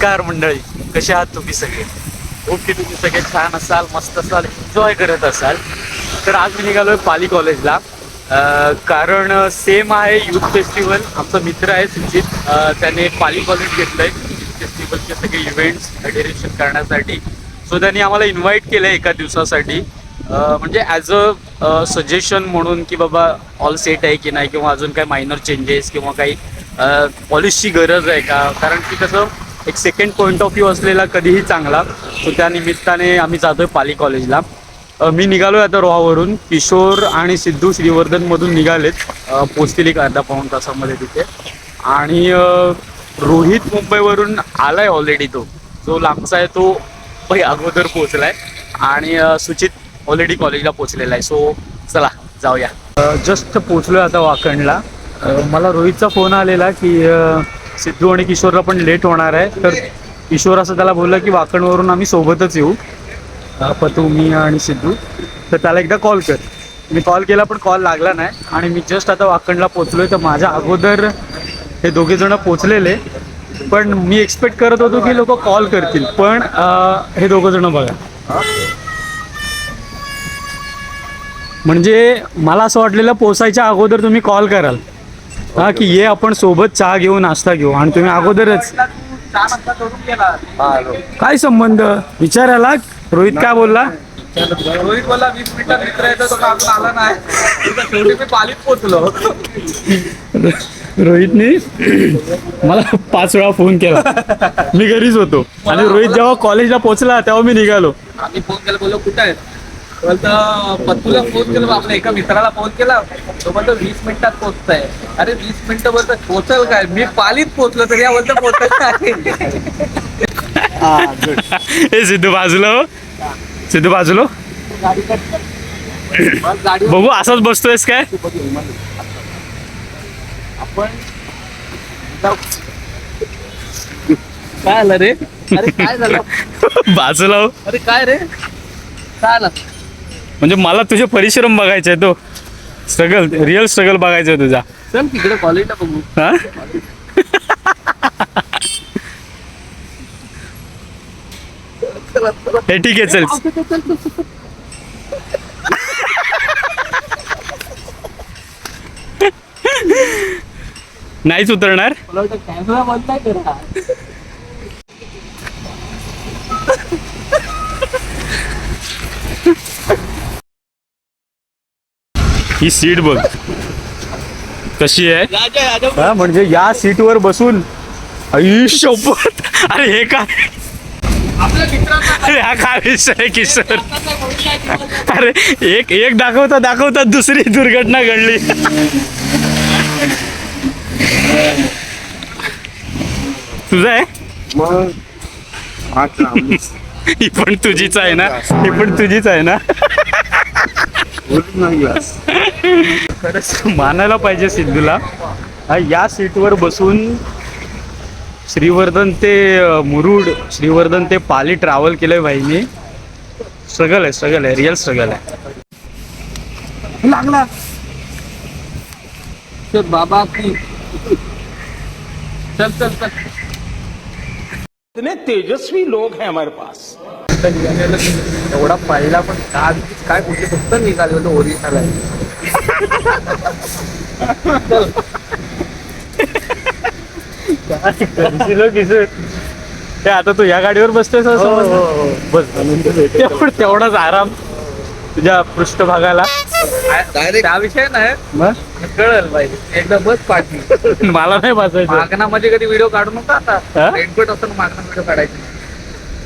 नमस्कार मंडळी, कसे आहात तुम्ही सगळे? होप की तुम्ही सगळे छान असाल, मस्त असाल, एन्जॉय करत असाल. तर आज मी निघालोय पाली कॉलेजला, कारण सेम आहे यूथ फेस्टिवल. आमचा मित्र आहे सुचित, त्याने पाली कॉलेज घेतलंय यूथ फेस्टिवलचे सगळे इव्हेंट्स डेरिवेशन करण्यासाठी. सो त्यांनी आम्हाला इन्व्हाइट केलं एका दिवसासाठी, म्हणजे ॲज अ सजेशन म्हणून की बाबा ऑल सेट आहे की नाही, किंवा अजून काही मायनर चेंजेस किंवा काही पॉलिशची गरज आहे का. कारण की कसं एक सेकंड पॉईंट ऑफ व्ह्यू असलेला कधीही चांगला. सो त्या निमित्ताने आम्ही जातोय पाली कॉलेजला. मी निघालोय आता रोहावरून. किशोर आणि सिद्धू श्रीवर्धनमधून निघालेत, पोचतील एक अर्धा पाऊण तासामध्ये तिथे. आणि रोहित मुंबईवरून आलाय ऑलरेडी, तो जो लांबचा आहे तो अगोदर पोचलाय. आणि सुचित ऑलरेडी कॉलेजला पोचलेला आहे. सो चला जाऊया. जस्ट पोचलोय आता वाकणला. मला रोहितचा फोन आलेला की सिद्धू आणि किशोरला पण लेट होणार आहे. तर किशोर असं त्याला बोलला की वाकणवरून आम्ही सोबतच येऊ, पतू, मी आणि सिद्धू. तर त्याला एकदा कॉल कर. मी कॉल केला पण कॉल लागला नाही. आणि मी जस्ट आता वाकणला पोचलोय. तर माझ्या अगोदर हे दोघे जण पोचलेले, पण मी एक्सपेक्ट करत होतो की लोक कॉल करतील. पण हे दोघं जण बघा, म्हणजे मला असं वाटलेलं पोचायच्या अगोदर तुम्ही कॉल कराल हा की ये आपण सोबत चहा घेऊ, नाश्ता घेऊ, आणि तुम्ही अगोदरच. काय संबंध विचारायला? रोहित काय बोलला? रोहित बोला 20 मिनिटात मित्र येतो, तो अजून आला नाही. शेवटी मी पालीत पोचलो. रोहितने मला 5 वेळा फोन केला. मी घरीच होतो. आणि रोहित जेव्हा कॉलेजला पोहोचला तेव्हा मी निघालो. आम्ही फोन केला, बोललो कुठं आहे? बोलतो पत्तूला फोन केला, आपल्या एका मित्राला फोन केला. तो बोलतो 20 मिनिटात पोहोचताय. अरे 20 मिनिटं बोलतो पोहोचल काय? मी पालीत पोहोचलो तरी या बोलतो पोहोचल. हे सिद्धू बाजूला हो, सिद्धू बाजूला. बघू असाच बसतोयस काय? आपण काय आलं रे? अरे काय झालं? बाजूला हो. अरे काय रे? काय आलं? म्हणजे मला तुझे परिश्रम बघायचे आहे, तो स्ट्रगल, रिअल स्ट्रगल बघायचा आहे तुझा. चल तिकडे कॉलेजला बघू. हा हे ठीक आहे, चल. नाहीच उतरणार. कॅमेरा बंद नाही करा. ही सीट बघ कशी आहे. हा, म्हणजे या सीटवर बसून आयुष्यभर. अरे हे काय? आपल्या मित्रांना अरे हा काय विषय आहे किशोर? अरे एक दाखवता दुसरी दुर्घटना घडली. तुझं आहे? ही पण तुझीच आहे ना? ही पण तुझीच आहे ना? खरंच मानायला पाहिजे सिद्धूला. या सीटवर बसून श्रीवर्धन ते मुरुड, श्रीवर्धन ते पाली ट्रॅव्हल केलंय भाईनी. स्ट्रगल आहे, रिअल स्ट्रगल आहे. लागला बाबा की. चल चल चल. इतने तेजस्वी लोग हैं हमारे पास. एवढा पाहिला पण काय कुठे फक्त निघाले होते ओरिजिनल आहे. किशोर ते आता तू या गाडीवर बसतोय बस. तेवढाच आराम तुझ्या पृष्ठभागाला. त्याविषयी नाही मग कळलं पाहिजे. एकदा बस पाठी. मला नाही बसायचं. मागणामध्ये कधी व्हिडिओ काढू नका. हा? आता रेनकोट असताना मागणा व्हिडिओ काढायचे.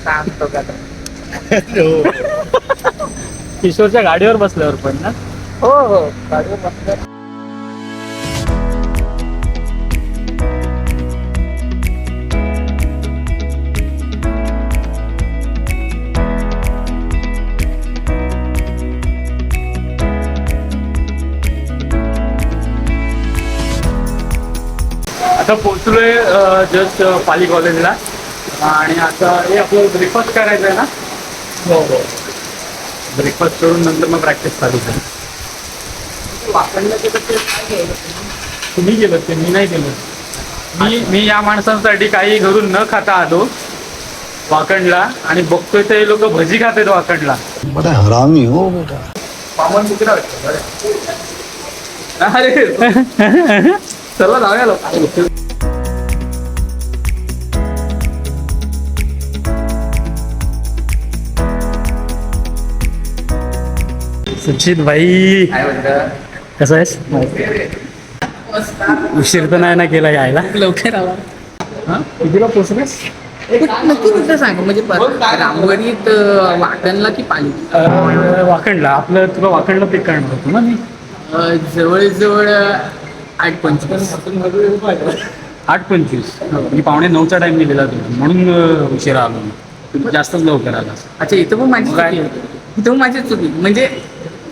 सांगतो का आता? किशोरच्या गाडीवर बसल्यावर पण ना. हो हो गाडीवर बसल्या. आता पोहोचलोय जस्ट पाली कॉलेजला. आणि आता हे आपलं ब्रेकफास्ट करायचं आहे ना. हो हो. ब्रेकफास्ट करून नंतर मग प्रॅक्टिस चालू आहे. वाकडलं ते काय घ्यायला? तुम्ही गेलं ते, मी नाही गेलो. मी या माणसांसाठी काही घरून न खाता आलो. वाकणला आणि बघतोय ते लोक भजी खातात वाकणला. बड़ा हरामी हो बेटा. पावन कुत्रा अरे चला जाऊया लोक. सुचित भाई काय म्हणतं कसं आहेस? उशीर तर नाही ना केला यायला. लवकर आला. कितीला पोचलेस? नक्की कुठं सांग म्हणजे रामवरीत वाकणला की पाली वाकणला. आपलं तुला वाकणला पिक करणार होतो ना मी. जवळजवळ 8:25. 8:25 मी 8:45चा टाइम दिलेला तुला म्हणून उशिरा आलो मी. तू जास्तच लवकर आला. अच्छा इथं पण माझी चुकी आहे. इथं पण माझी चुकी म्हणजे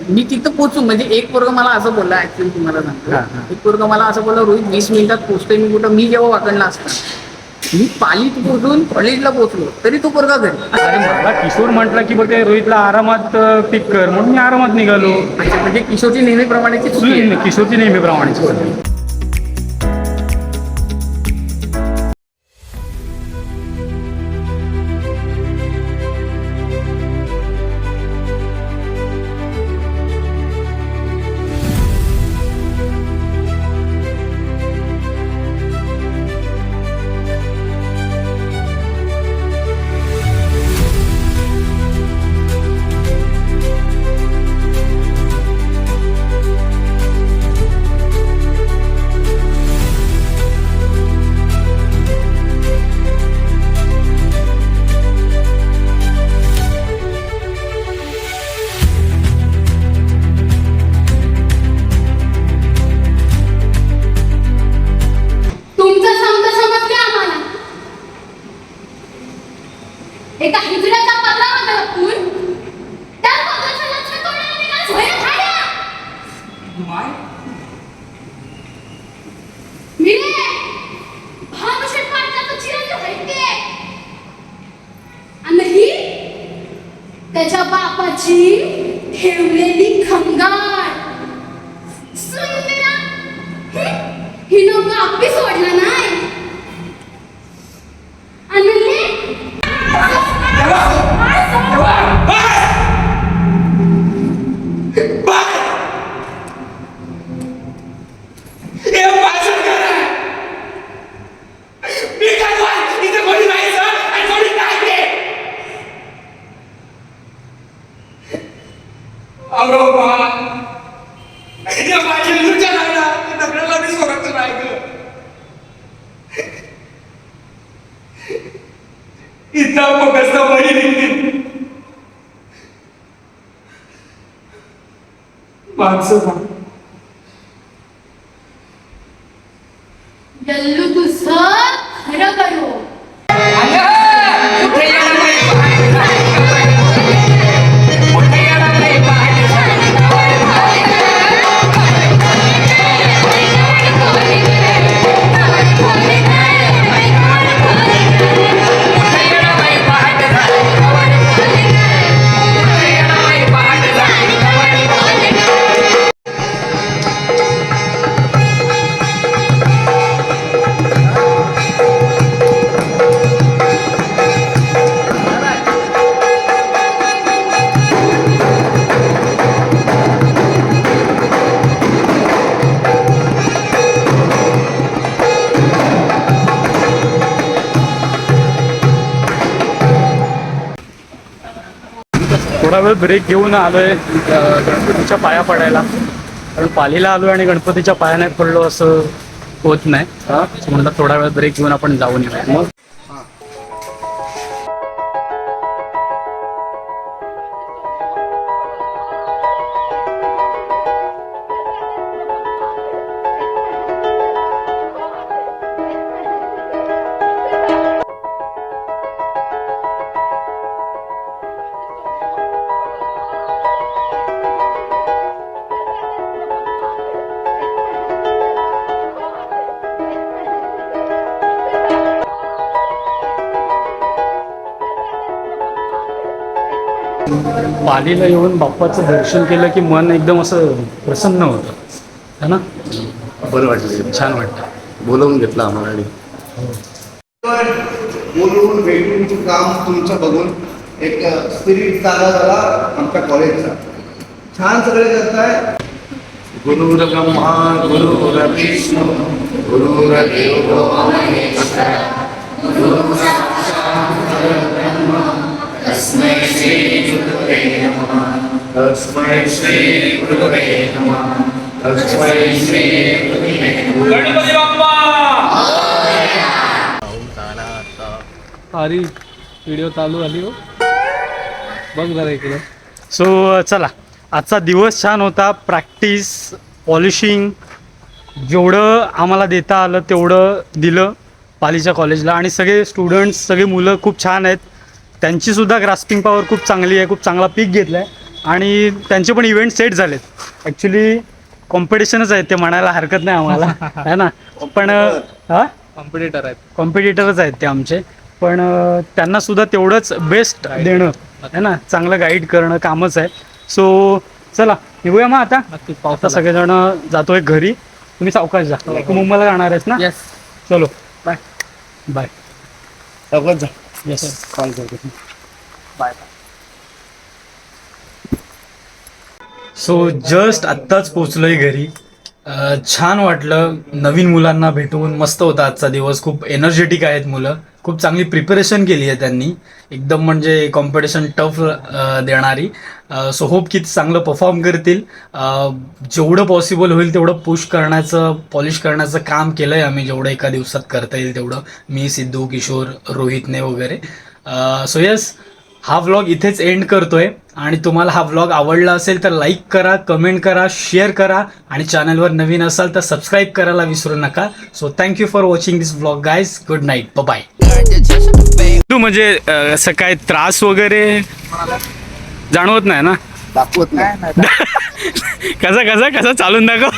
मी तिथं पोचू म्हणजे एक पोरगा मला असं बोलला ऍक्च्युअली तुम्हाला सांगतो. हा, हा. एक पोरगा मला असं बोलला रोहित 20 मिनिटात पोचतोय मी कुठं. मी जेव्हा वाकणला असता मी पालीत पोचून कॉलेजला पोचलो तरी तो पोरगा घरी. अरे मला किशोर म्हटला की बघ रोहितला आरामात पिक कर म्हणून मी आरामात निघालो. अच्छा म्हणजे किशोरची नेहमीप्रमाणेची चुकी आहे. किशोरची नेहमीप्रमाणेच. तुमचं समजा समजलं आम्हाला. एका हिजड्याच्या पदरामध्ये लपून त्या पदराच्या लक्षात तोडण्याला निघाल सोया झाल्या. मी रे भानुशेठ पाटलाचं चिरंजीव आहे ते. आणि ही त्याच्या बापाची ठेवलेली खंगार सुंदरा. ही लोक आपली सोडला नाही. आणि गल्लू तुझं खरं करू. थोडा वेळ ब्रेक घेऊन आलोय गणपतीच्या पाया पडायला. कारण पालीला आलोय आणि गणपतीच्या पाया नाही पडलो असं होत नाही. म्हणलं थोडा वेळ ब्रेक घेऊन आपण जाऊन येऊया. मग पालीला येऊन बाप्पाचं दर्शन केलं की मन एकदम असं प्रसन्न होतं है ना. बरं वाटलं. छान वाटतं. बोलवून घेतलं आम्हाला आणि बोलून भेटून काम तुमचं बघून एक स्पिरिट जागा झाला आमच्या कॉलेजचा. छान सगळे करताय. गुरुर्ब्रह्मा गुरुर्विष्णू गुरुर्देवो महेश्वरा तस्मै श्री गुरुवे नमः. तस्मै श्री गुरुवे नमः. तस्मै श्री गुरुवे नमः. गणपती बाप्पा. अरे व्हिडिओ चालू आली हो, बघ जरा इकडे. सो चला, आजचा दिवस छान होता. प्रॅक्टिस, पॉलिशिंग, जेवढं आम्हाला देता आलं तेवढं दिलं पालीच्या कॉलेजला. आणि सगळे स्टुडंट्स, सगळे मुलं खूप छान आहेत. त्यांचीसुद्धा ग्रास्पिंग पॉवर खूप चांगली आहे, खूप चांगला पीक घेतला आहे. आणि त्यांचे पण इव्हेंट सेट झालेत. ॲक्च्युली कॉम्पिटिशनच आहेत ते म्हणायला हरकत नाही आम्हाला है ना. पण हां कॉम्पिटिटर आहेत. कॉम्पिटिटरच आहेत ते आमचे. पण त्यांनासुद्धा तेवढंच बेस्ट देणं है ना, चांगलं गाईड करणं कामच आहे. सो चला निघूया मग आता. नक्कीच आता पावसाला. सगळेजण जातोय घरी. तुम्ही सावकाश जा, तू मुंबईला जाणार आहेस ना. येस. चलो बाय बाय. सावकाश जा. येस कॉल करतो. बाय. सो जस्ट आत्ताच पोचलोय घरी. छान वाटलं नवीन मुलांना भेटून. मस्त होता आजचा दिवस. खूप एनर्जेटिक आहेत मुलं. खूप चांगली प्रिपरेशन केली आहे त्यांनी. एकदम म्हणजे कॉम्पिटिशन टफ देणारी. सो होप की चांगलं परफॉर्म करतील. जेवढं पॉसिबल होईल तेवढं पुश करण्याचं, पॉलिश करण्याचं काम केलं आहे आम्ही. जेवढं एका दिवसात करता येईल तेवढं. मी, सिद्धू, किशोर, रोहितने वगैरे. सो येस, हा व्लॉग इथेच एंड करतोय. आणि तुम्हाला हा व्लॉग आवडला असेल तर लाईक करा, कमेंट करा, शेअर करा. आणि चॅनलवर नवीन असाल तर सबस्क्राईब करायला विसरू नका. So thank you for watching this vlog guys. Good night, bye. तू म्हणजे असं काय त्रास वगैरे जाणवत नाही ना. दाखवत नाही. कसा चालून दाखव.